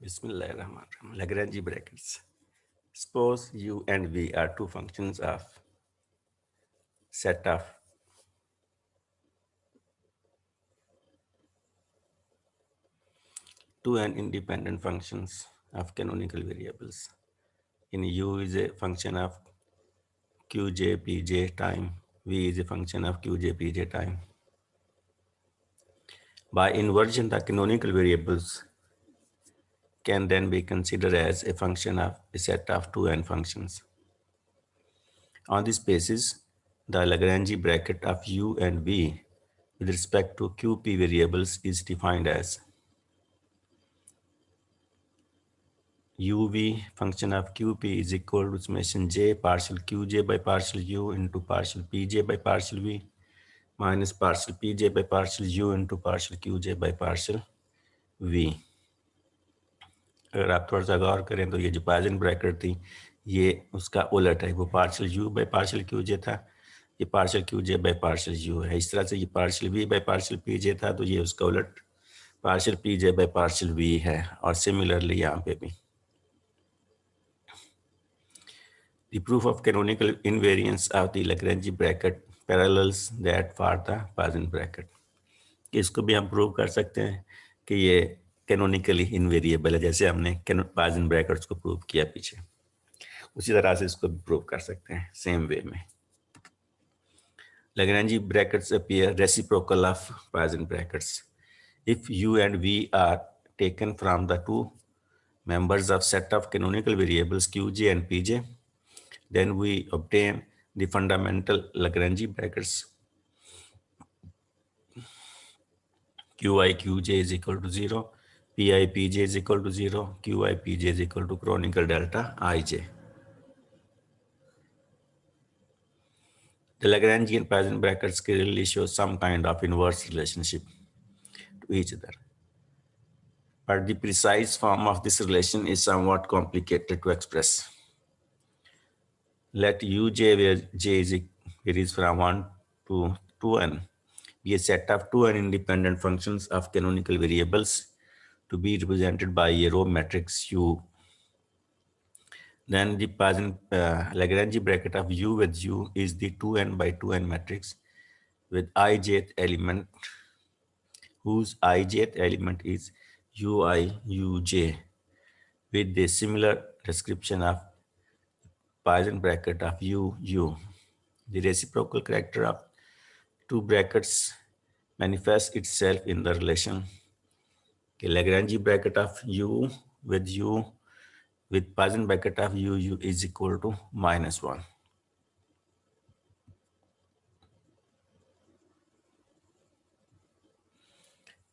Bismillahirrahmanirrahim. Lagrange brackets. Suppose U and V are two functions of set of two and independent functions of canonical variables. In U is a function of Qj Pj time. V is a function of Qj Pj time. By inversion, the canonical variables can then be considered as a function of a set of two n functions. On this basis, the Lagrange bracket of U and V with respect to QP variables is defined as UV function of QP is equal to summation J partial QJ by partial U into partial PJ by partial V minus partial PJ by partial U into partial QJ by partial V. अगर आप थोड़ा सा गौर करें तो ये जो pigeon bracket थी ये उसका उलट है, वो partial U by partial Q J था, ये partial Q J by partial U है। इस तरह से ये partial V by partial P J था, तो ये उसका उलट partial P J by partial V है। और सिमिलरली यहाँ पे भी the proof of canonical invariance of the Lagrange bracket parallels that for the Poisson bracket. इसको भी हम प्रूव कर सकते हैं कि ये कैनोनिकली इनवेरिएबल है, जैसे हमने पाइजन ब्रैकेट्स को प्रूव किया पीछे, उसी तरह से इसको भी प्रूव कर सकते हैं सेम वे में। Lagrange brackets appear reciprocal of Poisson brackets. If U and V are taken from the two members of set of canonical variables Qj and Pj, then we obtain the fundamental Lagrange brackets. Qi Qj is equal to 0, Pi Pj is equal to 0, Qi Pj is equal to canonical delta Ij. The Lagrangian Poisson brackets clearly show some kind of inverse relationship to each other. But the precise form of this relation is somewhat complicated to express. Let Uj, where j varies from 1 to 2n, be a set of 2n independent functions of canonical variables to be represented by a row matrix U. Then the Poisson Lagrange bracket of U with U is the 2n by 2n matrix with ijth element, whose ijth element is Ui Uj, with the similar description of Poisson bracket of U. The reciprocal character of two brackets manifests itself in the relation Lagrange bracket of U with Poisson bracket of U is equal to -1.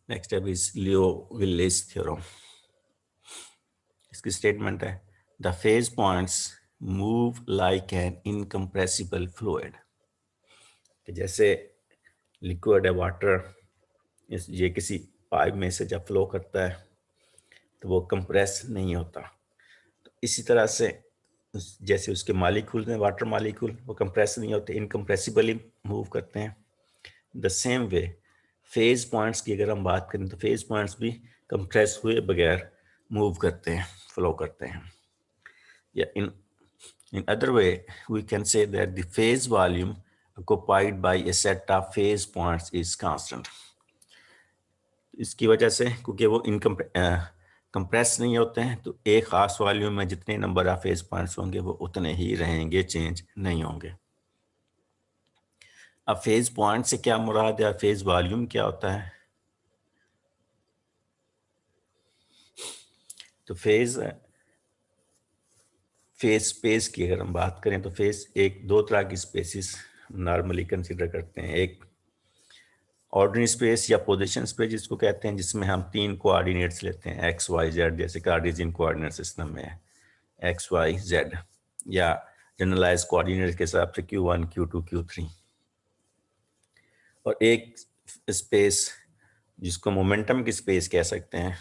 Next step is Liouville's theorem. इसकी statement है, the phase points move like an incompressible fluid. जैसे liquid है water, ये किसी pipe में से जब flow करता है तो वो कंप्रेस नहीं होता, तो इसी तरह से जैसे उसके मालिक्यूल हैं, वाटर मालिक्यूल, वो कंप्रेस नहीं होते, इनकम्प्रेसिबली मूव करते हैं। The same way phase points की अगर हम बात करें तो फेज पॉइंट्स भी कंप्रेस हुए बगैर मूव करते हैं, फ्लो करते हैं। या in other way we can say that the phase volume occupied by a set of phase points is constant. इसकी वजह से क्योंकि वो कंप्रेस नहीं होते हैं, तो एक खास वॉल्यूम में जितने नंबर ऑफ फेज पॉइंट्स होंगे वो उतने ही रहेंगे, चेंज नहीं होंगे। अब फेज पॉइंट से क्या मुराद है, फेज वॉल्यूम क्या होता है? तो फेज स्पेस की अगर हम बात करें तो फेज दो तरह की स्पेसिस नॉर्मली कंसीडर करते हैं। एक ऑर्डिनरी स्पेस या पोजीशन स्पेस जिसको कहते हैं, जिसमें हम 3 कोऑर्डिनेट्स लेते हैं एक्स वाई जेड, जैसे कार्टेशियन कोऑर्डिनेट सिस्टम में है एक्स वाई जेड, या जनरलाइज कोऑर्डिनेट के हिसाब से Q1 Q2 Q3। और एक स्पेस जिसको मोमेंटम की स्पेस कह सकते हैं,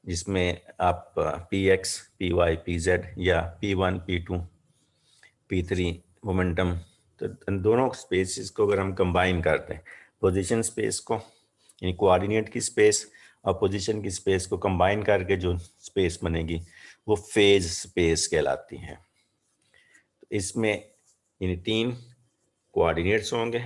जिसमें आप Px, Py, Pz या P1, P2, P3 मोमेंटम, तो इन दोनों स्पेसिस को अगर हम कंबाइन करते हैं, पोजीशन स्पेस को यानी कोऑर्डिनेट की स्पेस और पोजीशन की स्पेस को कंबाइन करके जो स्पेस बनेगी वो फेज स्पेस कहलाती है। तो इसमें यानी 3 कोऑर्डिनेट्स होंगे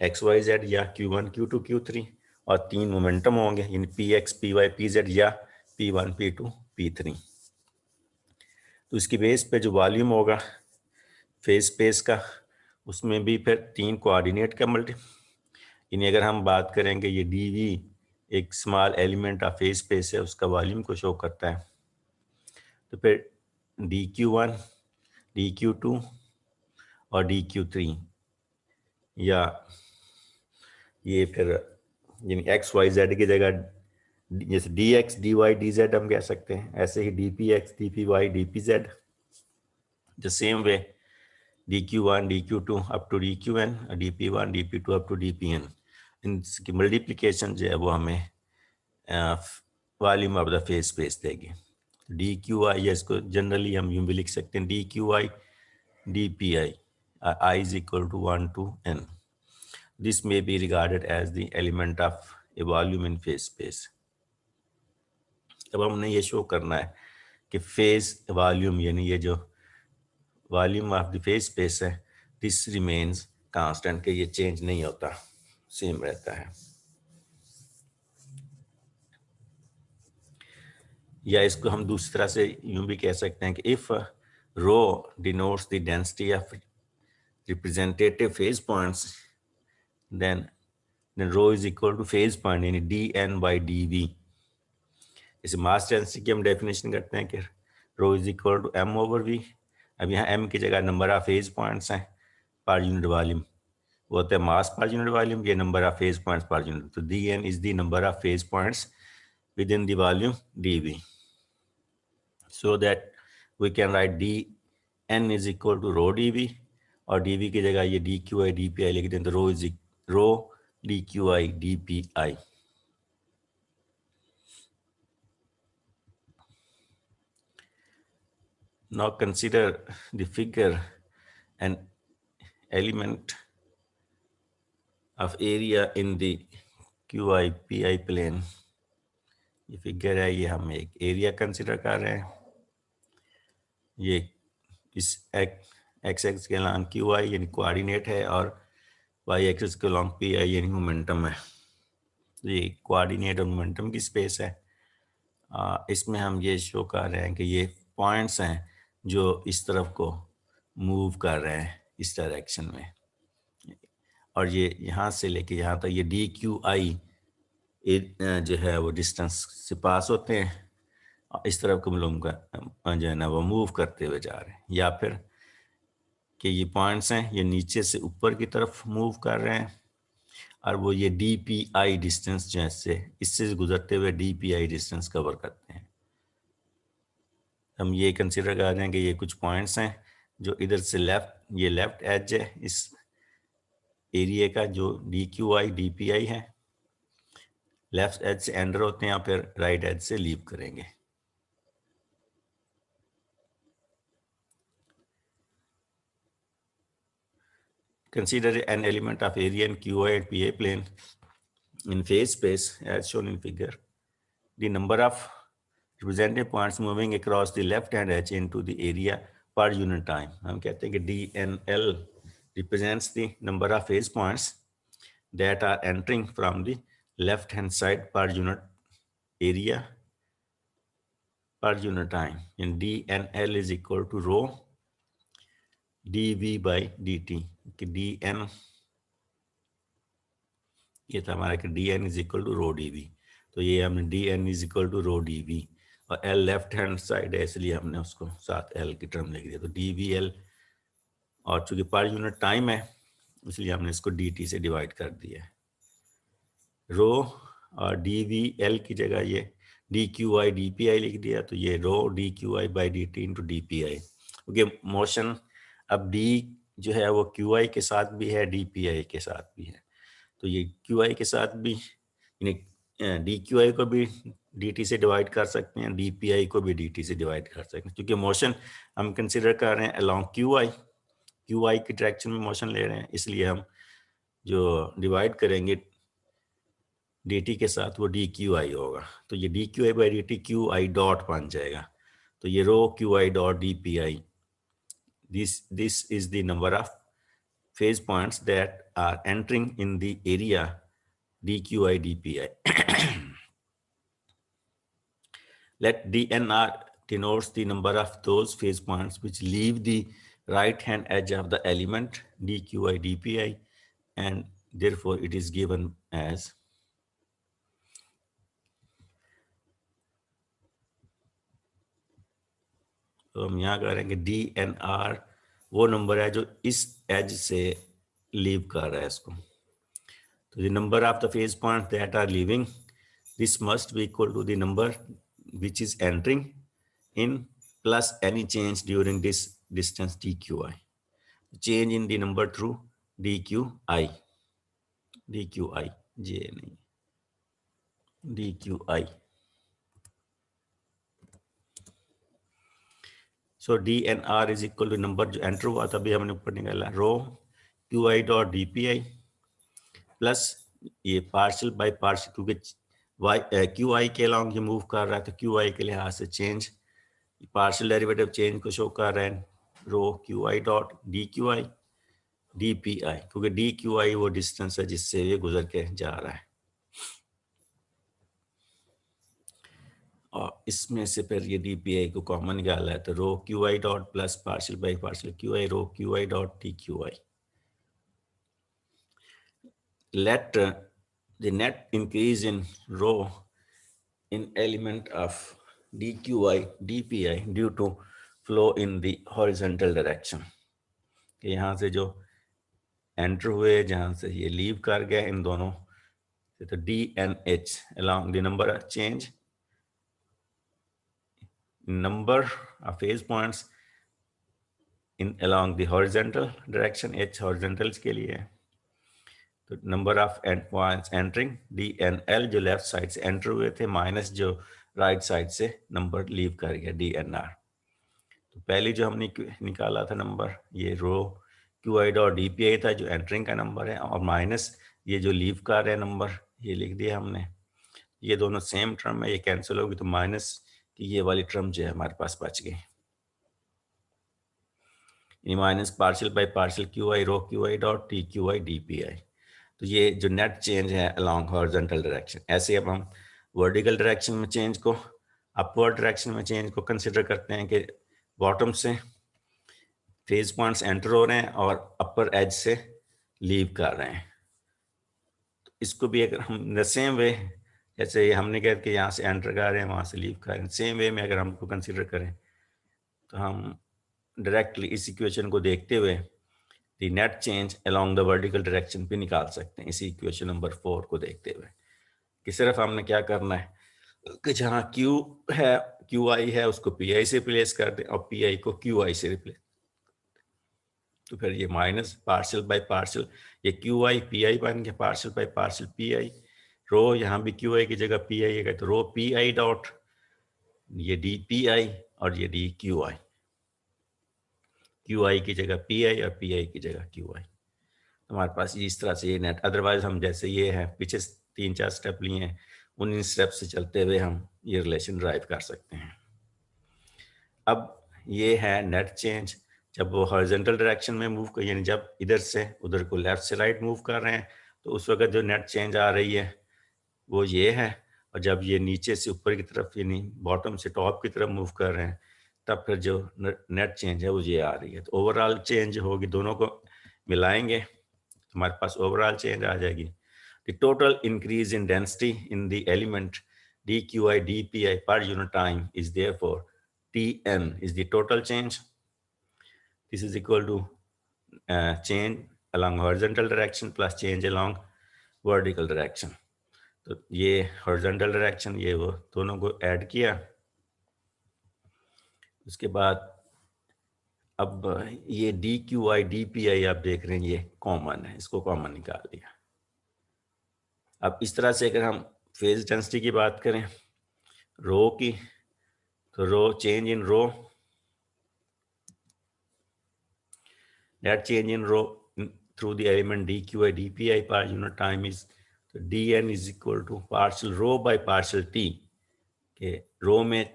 एक्स वाई जेड या Q1 Q2 Q3 और 3 मोमेंटम होंगे यानी PX PY PZ या P1 P2 P3। तो इसकी बेस पे जो वॉल्यूम होगा फेज स्पेस का उसमें भी फिर 3 कोऑर्डिनेट का मल्टी यानी अगर हम बात करेंगे ये dv एक small element of phase space है उसका वॉल्यूम को शो करता है। तो फिर dq1 dq2 और dq3 या ये फिर यानी एक्स वाई जेड की जगह जैसे dx dy dz हम कह सकते हैं, ऐसे ही dpx dpy dpz the same way dq1 dq2 up to dqn dp1 dp2 up to dpn। इनकी मल्टीप्लिकेशन जो है वो हमें volume of the phase space देगी। dqi या इसको जनरली हम यूं भी लिख सकते हैं dqi dpi I is equal to 1 to n। This may be regarded as the element of a volume in phase space। अब हमने ये शो करना है कि फेज वॉल्यूम यानी ये जो volume of the phase space है दिस रिमेन्स कांस्टेंट, के ये चेंज नहीं होता, सेम रहता है। या इसको हम दूसरी तरह से यूं भी कह सकते हैं कि if rho denotes the density of representative phase points then rho is equal to phase point यानी dn by dv। इसे मास डेंसिटी की हम डेफिनेशन करते हैं कि rho is equal to m over v। अब यहाँ m की जगह नंबर ऑफ फेज पॉइंट्स हैं पर यूनिट वॉल्यूम, वो होता है मास पर यूनिट वॉल्यूम, ये number of phase points per unit. तो dn is the number of phase points within the volume dv, so that we can write dn is equal to rho dv और dv की जगह ये dqi dpi लिख दें तो rho dqi dpi। Now consider the figure an element of area in the qi pi plane। ये figure है, ये हम एक एरिया कंसिडर कर रहे हैं। ये इस एक्स एक्स के लॉन्ग क्यू आई यानी कोऑर्डिनेट है और वाई एक्सिस के लॉन्ग पी आई यानी मोमेंटम है। तो ये कोऑर्डिनेट और मोमेंटम की स्पेस है। इसमें हम ये शो कर रहे हैं कि ये पॉइंट्स हैं जो इस तरफ को मूव कर रहे हैं इस डायरेक्शन में, और ये यहाँ से लेके यहाँ तक ये डी क्यू आई जो है वो डिस्टेंस से पास होते हैं, इस तरफ को लोग जो है ना वो मूव करते हुए जा रहे हैं। या फिर कि ये पॉइंट्स हैं ये नीचे से ऊपर की तरफ मूव कर रहे हैं और वो ये डी पी आई डिस्टेंस जो है इससे गुजरते हुए D P I distance cover करते हैं। हम ये कंसिडर कर रहे हैं कि ये कुछ पॉइंट्स हैं जो इधर से ये लेफ्ट एज है इस एरिया का जो D Q I D P I है, लेफ्ट एज से एंटर होते हैं या फिर राइट एज से लीव करेंगे। Consider an element of area in QI and PA plane in phase space as shown in figure. The number of representative points moving across the left hand edge into the area per unit time। हम कहते हैं कि DNL represents the number of phase points that are entering from the left hand side per unit area per unit time, and DNL is equal to rho dv by dt। कि dn ये था हमारा कि dn is equal to rho dv, तो ये हमने dn is equal to rho dv और l left hand side है इसलिए हमने उसको साथ l की टर्म लिख दिया। तो dvl और चूंकि पर यूनिट टाइम है इसलिए हमने इसको dt से डिवाइड कर दिया है। रो और dvl की जगह ये dqi dpi लिख दिया, तो ये रो dqi by dt into dpi, क्योंकि मोशन अब d जो है वो qi के साथ भी है dpi के साथ भी है। तो ये qi के साथ भी यानी dqi को भी dt से डिवाइड कर सकते हैं, dpi को भी dt से डिवाइड कर सकते हैं, क्योंकि मोशन हम कंसिडर कर रहे हैं अलोंग qi की डायरेक्शन में मोशन ले रहे हैं, इसलिए हम जो डिवाइड करेंगे dt के साथ वो dqi होगा, तो ये dqi by dt qi dot बन जाएगा। तो ये रो qi dot dpi, this is the number of phase points that are entering in the area dqi dpi. Let dnr denotes the number of those phase points which leave the right hand edge of the element dqi dpi, and therefore it is given as तो हम यहाँ करेंगे D N are वो number है जो इस as से leave कर रहा है इसको। तो the number of the phase point that are leaving, this must be equal to the number which is entering in plus any change during this distance D Q I, change in the number through D Q I J नहीं D Q I. So D N R is equal to number जो enter हुआ था अभी हमने ऊपर निकाला rho Q I dot D P I plus ये partial by partial, क्योंकि वाई क्यू आई के अलॉन्ग ये मूव कर रहा है तो क्यू आई के लिहाज से चेंज पार्शियल डेरिवेटिव चेंज को शो कर रहे हैं rho Q I dot D Q I D P I, क्योंकि डी क्यू आई वो डिस्टेंस है जिससे ये गुजर के जा रहा है। और इसमें से फिर ये डी पी आई को कॉमन निकाला है तो rho Q I dot plus partial by partial Q I rho Q I dot T Q I. Let the net increase in rho in element of dqi dpi due to flow in the horizontal direction। कि यहाँ से जो enter हुए जहाँ से ये leave कर गया इन दोनों से, तो d n h along the number of change number of phase points in along the horizontal direction, h horizontal के लिए है, तो number of end points entering d n l जो लेफ्ट साइड से एंटर हुए थे माइनस जो right side से नंबर लीव कर गया डी एन आर। तो पहले जो हमने निकाला था नंबर ये rho Q I dot D P I था जो एंटरिंग का नंबर है, और माइनस ये जो लीव कर रहे नंबर ये लिख दिया हमने। ये दोनों सेम टर्म है, ये कैंसिल होगी तो माइनस की ये वाली टर्म जो है हमारे पास बच गई, minus partial by partial Q I rho Q I dot T Q I D P i. तो ये जो नेट चेंज है अलॉन्ग हॉरिजॉन्टल डायरेक्शन। ऐसे अब हम वर्टिकल डायरेक्शन में चेंज को अपवर्ड डायरेक्शन में चेंज को कंसिडर करते हैं कि बॉटम से फेज पॉइंट्स एंटर हो रहे हैं और अपर एज से लीव कर रहे हैं। तो इसको भी अगर हम द सेम वे जैसे हमने कहा कि यहाँ से एंटर कर रहे हैं वहाँ से लीव कर रहे हैं, सेम वे में अगर हमको कंसिडर करें तो हम डायरेक्टली इस इक्वेशन को देखते हुए the net change along the vertical direction भी निकाल सकते हैं इसी इक्वेशन नंबर 4 को देखते हुए। कि सिर्फ हमने क्या करना है कि जहाँ Q है QI है उसको PI से रिप्लेस कर दें और PI को QI से रिप्लेस, तो फिर ये माइनस पार्शियल बाय पार्शियल ये QI PI बन गया पार्शियल बाय पार्शियल PI, रो यहाँ भी QI की जगह PI है तो रो PI डॉट ये DPI और ये DQI, QI की जगह PI और PI की जगह QI। हमारे पास इस तरह से ये नेट, अदरवाइज हम जैसे ये है पीछे 3-4 स्टेप लिए हैं उन स्टेप से चलते हुए हम ये रिलेशन ड्राइव कर सकते हैं। अब ये है नेट चेंज जब वो हॉरिजॉन्टल डायरेक्शन में मूव कर, यानी जब इधर से उधर को लेफ्ट से राइट मूव कर रहे हैं तो उस वक्त जो नेट चेंज आ रही है वो ये है, और जब ये नीचे से ऊपर की तरफ यानी बॉटम से टॉप की तरफ मूव कर रहे हैं तब फिर जो नेट चेंज है वो ये आ रही है। तो ओवरऑल चेंज होगी, दोनों को मिलाएंगे हमारे पास ओवरऑल चेंज आ जाएगी। The total increase in density in the element dqi dpi per unit time is therefore Tn is the total change. This is equal to change along horizontal direction plus change along vertical direction. तो ये horizontal direction ये वो दोनों को add किया, उसके बाद अब ये dqi dpi आप देख रहे हैं ये कॉमन है, इसको कॉमन निकाल लिया। अब इस तरह से अगर हम फेज डेंसिटी की बात करें रो की, तो rho change in rho net change in rho through the element dqi dpi per unit time is तो dn is equal to partial rho by partial T, के रो में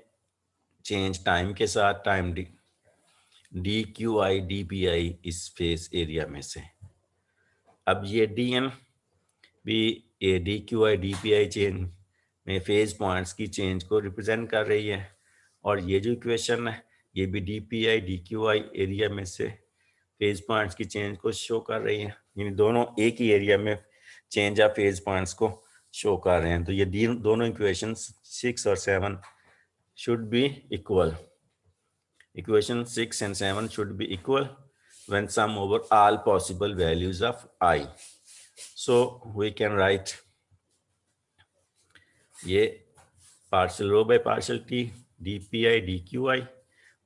चेंज टाइम के साथ time D Q I D P I इस phase area में से। अब ये dn भी ये D Q I D P I change में फेज पॉइंट्स की चेंज को रिप्रेजेंट कर रही है, और ये जो इक्वेशन है ये भी D P i d Q eye area में से फेज पॉइंट्स की चेंज को शो कर रही है, यानी दोनों एक ही एरिया में चेंज ऑफ फेज पॉइंट्स को शो कर रहे हैं। तो ये दोनों इक्वेशंस 6 और 7 should be equal. Equation 6 and 7 should be equal when sum over all possible values of I. So we can write ये partial rho by partial t d P i d Q I,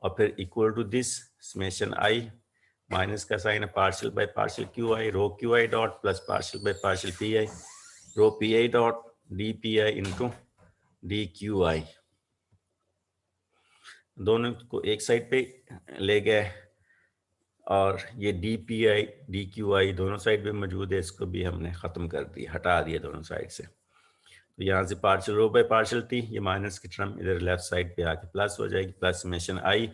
और फिर equal to this summation i minus का sign है partial by partial Q I rho Q I dot plus partial by partial P I rho P I dot D P I into d Q i. दोनों को एक side पे ले गए, और ये d P i d Q i दोनों side पे मौजूद है, इसको भी हमने ख़त्म कर दिया, हटा दिया दोनों साइड से। तो यहाँ से partial rho by partial T, ये माइनस की टर्म इधर लेफ्ट साइड पे आके प्लस हो जाएगी, plus summation I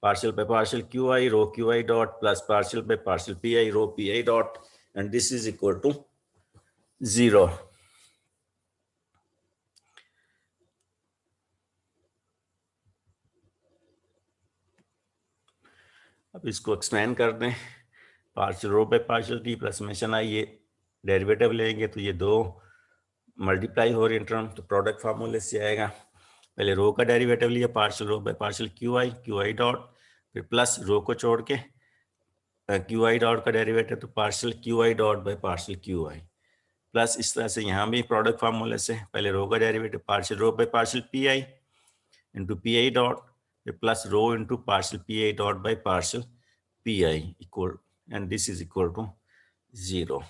partial by partial Q I rho Q I dot plus partial by partial P I rho P I dot, and this is equal to 0। अब इसको expand कर दें, partial rho by partial T plus summation I, ये derivative लेंगे तो ये दो multiply हो रही है टर्म, तो प्रोडक्ट फार्मूले से आएगा। पहले रो का डेरिवेटिव लिया partial rho by partial Q I dot, फिर प्लस रो को छोड़ के क्यू आई डॉट का डेरिवेटिव तो partial Q I dot by partial Q i, plus इस तरह से यहाँ भी प्रोडक्ट फार्मूले से पहले रो का derivative partial rho by partial P I into P I dot, फिर plus rho into partial P I dot by partial P I equal, and this is equal to 0।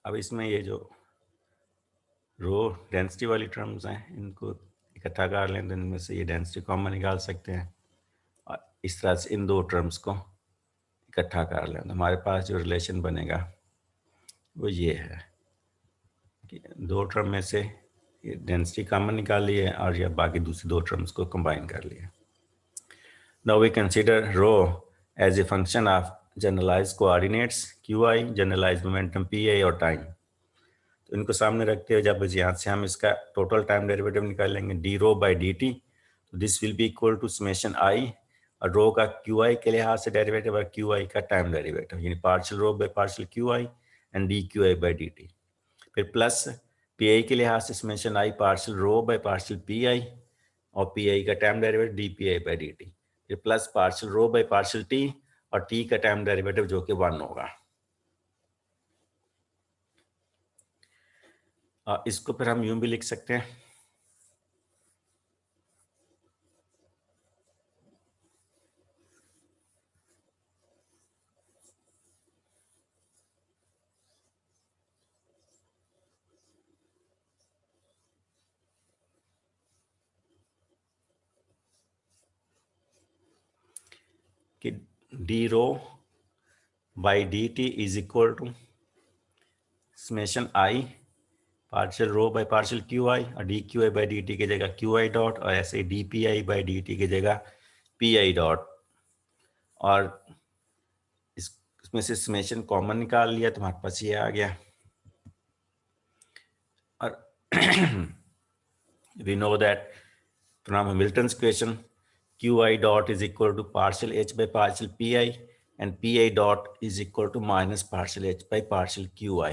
अब इसमें ये जो रो डेंसिटी वाली terms हैं इनको इकट्ठा कर लें तो इनमें से ये डेंसिटी कॉमन निकाल सकते हैं, और इस तरह से इन दो टर्म्स को इकट्ठा कर लें तो हमारे पास जो रिलेशन बनेगा वो ये है कि दो टर्म में से डेंसिटी कॉमन निकाल लिए और या बाकी दूसरी दो टर्म्स को कंबाइन कर लिए। Now we consider rho as a function of generalise coordinates q i, generalise momentum p आई और टाइम। तो इनको सामने रखते हुए जब यहाँ से हम इसका टोटल टाइम डेरिवेटिव निकालेंगे D rho by D T, तो this will be equal to summation I, और रो का क्यू आई के लिहाज से डेरिवेटिव और क्यू आई का टाइम डेरिवेटिव, यानी partial rho by partial Q I and D Q I by D T, फिर प्लस पी आई के लिहाज से summation I partial rho by partial P I और पी आई का time derivative D P I by D T, फिर plus partial rho by partial T और T का time derivative जो कि 1 होगा। इसको फिर हम यूं भी लिख सकते हैं कि D rho by D T is equal to summation I partial rho by partial Q I, और D Q I by D T की जगह क्यू आई डॉट, और ऐसे ही D P I by D T की जगह पी आई डॉट। और इसमें से समेशन कॉमन निकाल लिया तो हमारे पास ये आ गया। और we know that from Hamilton's equation qi dot is equal to partial h by partial pi, and pi dot is equal to minus partial h by partial qi.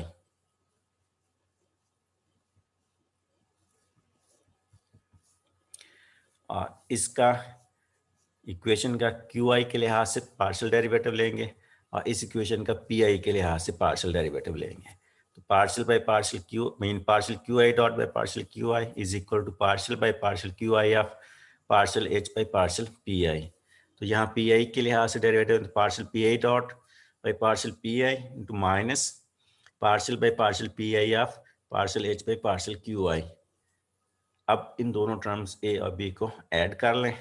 और इसका इक्वेशन का qi के लिहाज से पार्शियल डेरिवेटिव लेंगे और इस equation का pi के लिहाज से पार्शियल डेरिवेटिव लेंगे। तो partial by partial q mean partial qi dot by partial qi is equal to partial by partial qi of partial h by partial pi। तो यहाँ pi के लिहाज से derivative partial pi dot by partial pi into minus partial by partial pi of partial h by partial qi। अब इन दोनों terms a और b को ऐड कर लें तो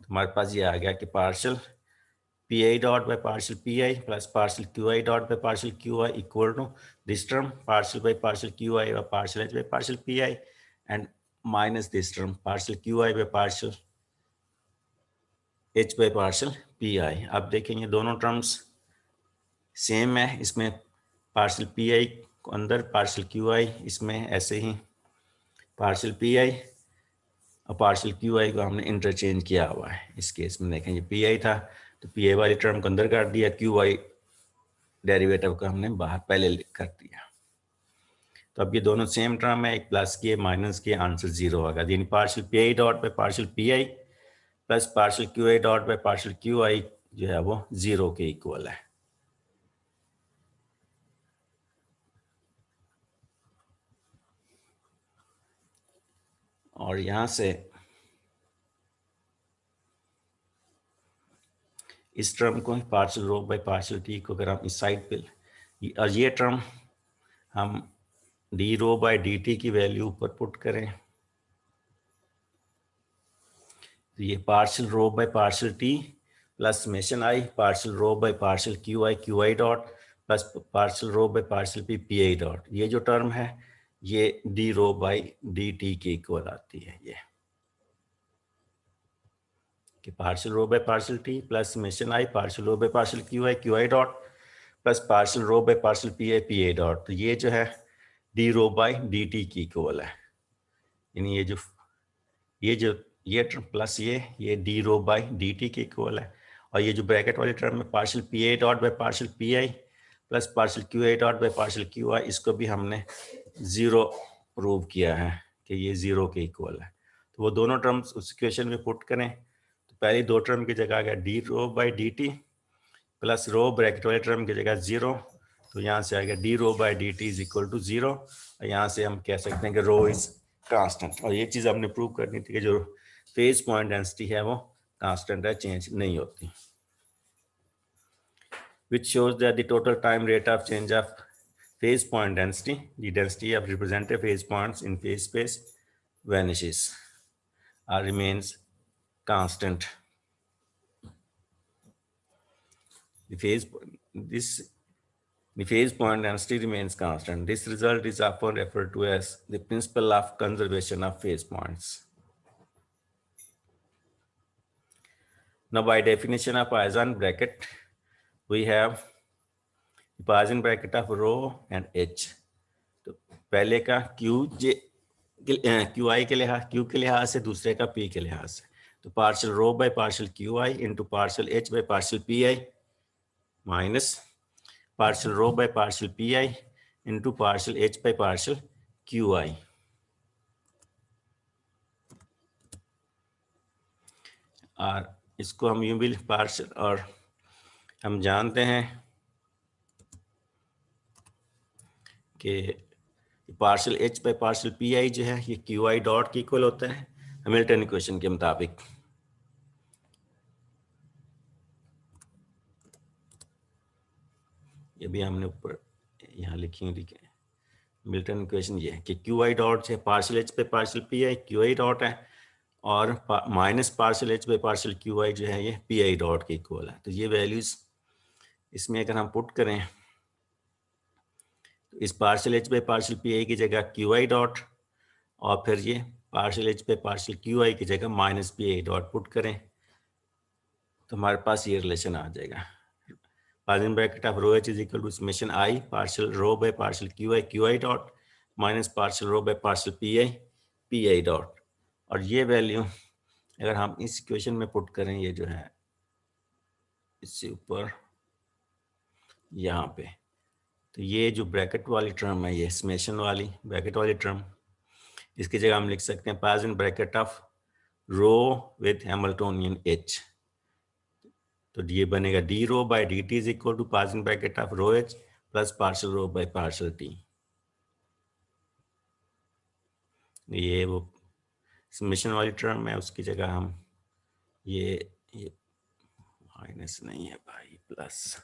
हमारे पास ये आ गया कि partial P I dot by partial P I plus partial Q I dot by partial Q I equal to this term partial by partial Q I और partial H by partial P I and minus this term partial Q I by partial H by partial P I. अब देखेंगे दोनों terms same है, इसमें partial P I को अंदर partial Q I, इसमें ऐसे ही पार्शियल पी आई और पार्शियल क्यू आई को हमने इंटरचेंज किया हुआ है। इस केस में देखें ये पी आई था तो पी आई वाली टर्म को अंदर कर दिया, क्यू आई डेरिवेटिव को हमने बाहर पहले कर दिया। तो अब ये दोनों सेम टर्म है, एक प्लस किए माइनस किए, आंसर जीरो होगा। यानी partial P I dot by partial P I plus partial Q I dot by partial Q I जो है वो जीरो के इक्वल है। और यहां से इस टर्म को partial rho by partial t को अगर हम इस साइड पे और ये टर्म हम d rho by D T की वैल्यू ऊपर पुट करें तो ये partial rho by partial T plus summation I partial rho by partial Q I dot plus partial rho by partial p p I dot, ये जो term है ये d rho by D t के equal आती है। ये कि partial rho by partial T plus summation I partial rho by partial Q I dot plus partial rho by partial P I dot, तो ये जो है d rho by D T की इक्वल है। यानी ये टर्म प्लस ये d rho by D t के इक्वल है। और ये जो ब्रैकेट वाली टर्म है partial P I dot by partial P I plus partial Q I dot by partial Q i, इसको भी हमने जीरो प्रूव किया है कि ये जीरो के इक्वल है। तो वो दोनों टर्म्स उस इक्वेशन में पुट करें तो पहली दो टर्म की जगह आ गया D rho by D T plus rho bracket वाले टर्म की जगह जीरो, तो यहाँ से आ गया D rho by D T is equal to zero. और यहाँ से हम कह सकते हैं कि रो इज कांस्टेंट। और ये चीज़ हमने प्रूव करनी थी कि जो फेज पॉइंट डेंसिटी है वो कांस्टेंट है, चेंज नहीं होती। which shows that the total time rate of change of phase point density, the density of representative phase points in phase space vanishes or remains constant. The phase point density remains constant. This result is often referred to as the principle of conservation of phase points. Now, by definition of Poisson bracket, we have Poisson bracket of rho and h. तो पहले का Q I के लिहाज से, दूसरे का P के लिहाज से। तो partial rho by partial Q i into partial H by partial P i minus partial rho by partial P I into partial H by partial Q I. और इसको हम यूं भी पार्शियल, और हम जानते हैं कि partial H by partial P I जो है ये क्यू आई डॉट के इक्वल होता है हैमिल्टन इक्वेशन के मुताबिक। ये भी हमने ऊपर यहाँ लिखी हुई है हैमिल्टन इक्वेशन, ये है कि क्यू आई डॉट है partial H by partial P I Q I dot है, और minus partial H by partial Q I जो है ये पी आई डॉट के इक्वल है। तो ये वैल्यूज इसमें अगर हम पुट करें तो इस partial H by partial P I की जगह क्यू आई डॉट, और फिर ये partial H by partial Q I की जगह minus P I dot put करें तो हमारे पास ये रिलेशन आ जाएगा। Parsing bracket of rho h is equal to summation I partial rho by partial qi dot minus partial rho by partial pi dot, और ये वैल्यू अगर हम इस इक्वेशन में पुट करें, ये जो है इससे ऊपर यहाँ पे, तो ये जो ब्रैकेट वाली टर्म है, ये समेशन वाली ब्रैकेट वाली टर्म, इसकी जगह हम लिख सकते हैं partial bracket of rho with Hamiltonian h, तो ये बनेगा d rho by D T is equal to partial bracket of rho h plus partial rho by partial T. ये वो समेशन वाली टर्म है, उसकी जगह हम ये माइनस नहीं है भाई, plus,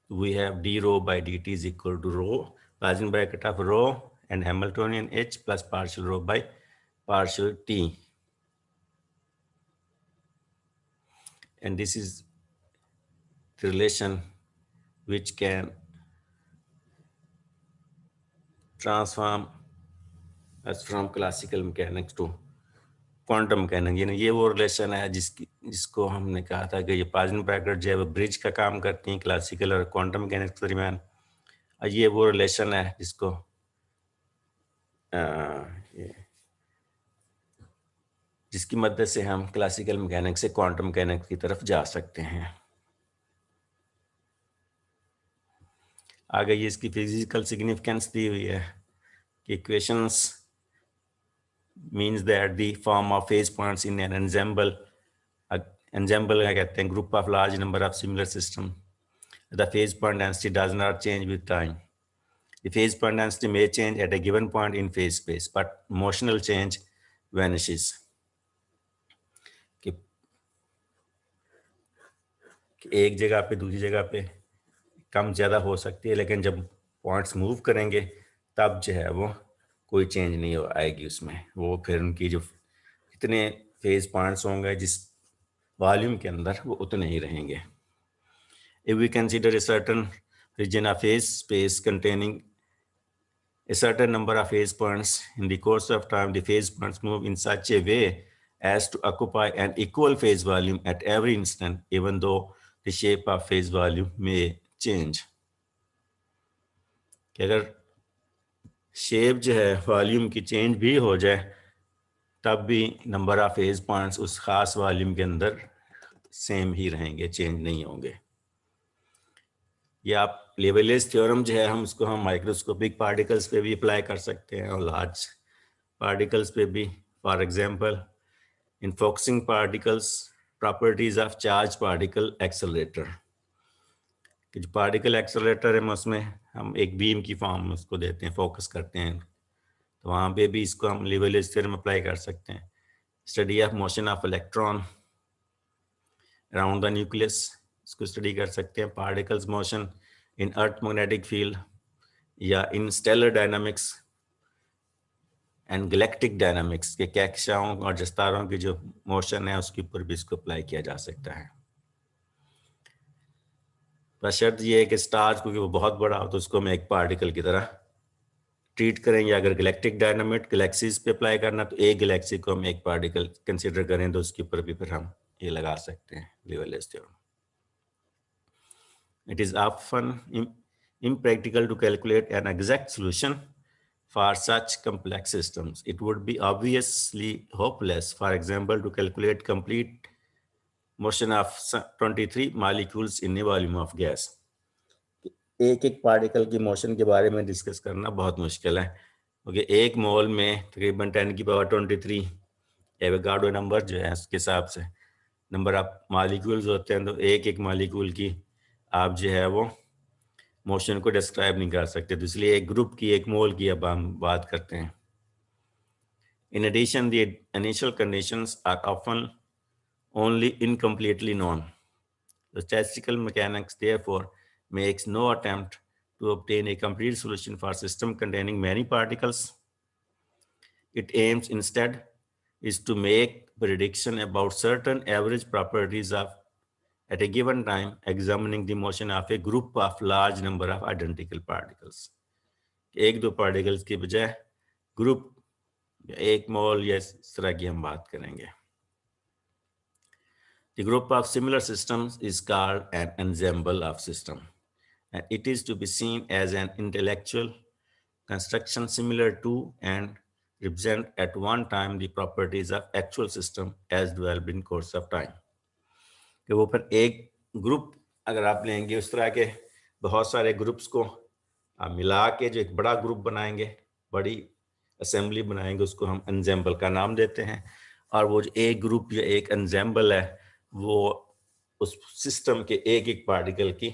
we have d rho by dt is equal to rho Parsing bracket of rho and Hamiltonian h plus partial rho by partial t, and this is the relation which can transform us from classical mechanics to quantum mechanics. यानी ये वो relation है जिसको हमने कहा था कि ये पार्शियल ब्रैकेट जो है वो ब्रिज का काम करती हैं क्लासिकल और क्वांटम मैकेनिक्स के दरमियान, और ये वो रिलेशन है जिसको जिसकी मदद से हम क्लासिकल मैकेनिक्स से क्वांटम मैकेनिक्स की तरफ जा सकते हैं। आगे ये इसकी फिजिकल सिग्निफिकेंस दी हुई है कि equations means that the form of phase points in an ensemble क्या कहते हैं, group of large number of similar system, the phase point density does not change with time. The phase point density may change at a given point in phase space, but motional change vanishes. कि एक जगह पे दूसरी जगह पे कम ज़्यादा हो सकती है, लेकिन जब पॉइंट्स मूव करेंगे तब जो है वो कोई चेंज नहीं आएगी उसमें, वो फिर उनकी जो कितने फेज पॉइंट्स होंगे जिस वॉल्यूम के अंदर वो उतने ही रहेंगे। If we consider a certain region of phase space containing a certain number of phase points, in the course of time the phase points move in such a way as to occupy an equal phase volume at every instant, even though the shape of phase volume may change. कि अगर shape जो है volume की change भी हो जाए तब भी नंबर ऑफ फेज पॉइंट्स उस खास वॉल्यूम के अंदर सेम ही रहेंगे, चेंज नहीं होंगे। ये आप लेवलेस थ्योरम जो है हम उसको हम माइक्रोस्कोपिक पार्टिकल्स पे भी अप्लाई कर सकते हैं और लार्ज पार्टिकल्स पे भी। For example in focusing particles properties of charge particle accelerator, कि जो पार्टिकल एक्सेलरेटर है उसमें हम एक बीम की फॉर्म में उसको देते हैं, फोकस करते हैं, तो वहाँ पे भी इसको हम लेवलेस थ्योरम अप्लाई कर सकते हैं। Study of motion of electron around the nucleus, इसको स्टडी कर सकते हैं। Particles motion in earth magnetic field या in stellar dynamics and galactic dynamics के कक्षाओं और जस्तारों की जो मोशन है उसके ऊपर भी इसको अप्लाई किया जा सकता है। पर शर्त ये है कि स्टार क्योंकि वो बहुत बड़ा हो तो उसको हम एक पार्टिकल की तरह ट्रीट करेंगे। अगर गैलेक्टिक डायनामिक गैलेक्सीज पे अप्लाई करना तो एक गैलेक्सी को हम एक पार्टिकल कंसीडर करें तो उसके ऊपर भी फिर हम ये लगा सकते हैं लेवलेस theorem. It is often impractical to calculate an exact solution for such complex systems. It would be obviously hopeless, for example, to calculate complete motion of 23 molecules in a volume of gas. एक एक particle की motion के बारे में discuss करना बहुत मुश्किल है, क्योंकि एक मोल में तकरीबन 10 की पावर 23 एवोगाड्रो नंबर जो है उसके हिसाब से नंबर ऑफ मॉलिक्यूल्स होते हैं, तो एक एक मॉलिक्यूल की आप जो है वो मोशन को डिस्क्राइब नहीं कर सकते, तो इसलिए एक ग्रुप की एक मोल की अब हम बात करते हैं। In addition the initial conditions are often only incompletely known. The statistical mechanics therefore makes no attempt to obtain a complete solution for a system containing many particles. It aims instead is to make prediction about certain average properties of at a given time, examining the motion of a group of large number of identical particles. एक दो particles की बजाय group एक mole या इस तरह की हम बात करेंगे. The group of similar systems is called an ensemble of system, and it is to be seen as an intellectual construction similar to and represent at one time the properties of actual system as developed in course of time. कि वो फिर एक group अगर आप लेंगे उस तरह के बहुत सारे ग्रुप्स को आप मिला के जो एक बड़ा ग्रुप बनाएंगे, बड़ी असेंबली बनाएंगे, उसको हम एंजेम्बल का नाम देते हैं. और वो जो एक ग्रुप या एक एंजेम्बल है वो उस सिस्टम के एक एक पार्टिकल की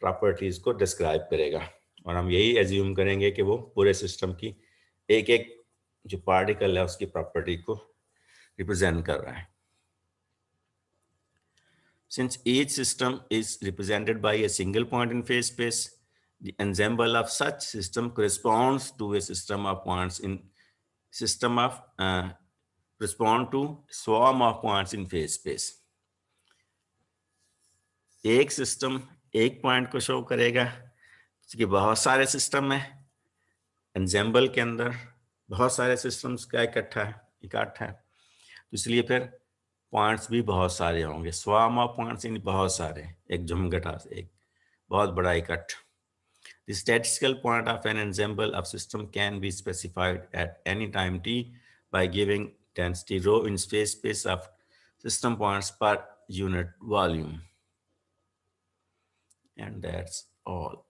प्रॉपर्टीज को डिस्क्राइब करेगा. और हम यही एज्यूम करेंगे कि वो पूरे सिस्टम की एक एक जो पार्टिकल है उसकी प्रॉपर्टी को रिप्रेजेंट कर रहा है. Since each system is represented by a single point in phase space, the ensemble of such system corresponds to a system of points in correspond to swarm of points in phase space. एक system एक point को show करेगा कि बहुत सारे system है, एंजेम्बल के अंदर बहुत सारे सिस्टम्स का इकट्ठा है, तो इसलिए फिर पॉइंट्स भी बहुत सारे होंगे. स्वार्म ऑफ पॉइंट्स इन बहुत सारे, एक झुमघटा से एक बहुत बड़ा इकट्ठ. The statistical point of an ensemble of system can be specified at any time t by giving density rho in space of system points per unit volume. And that's all.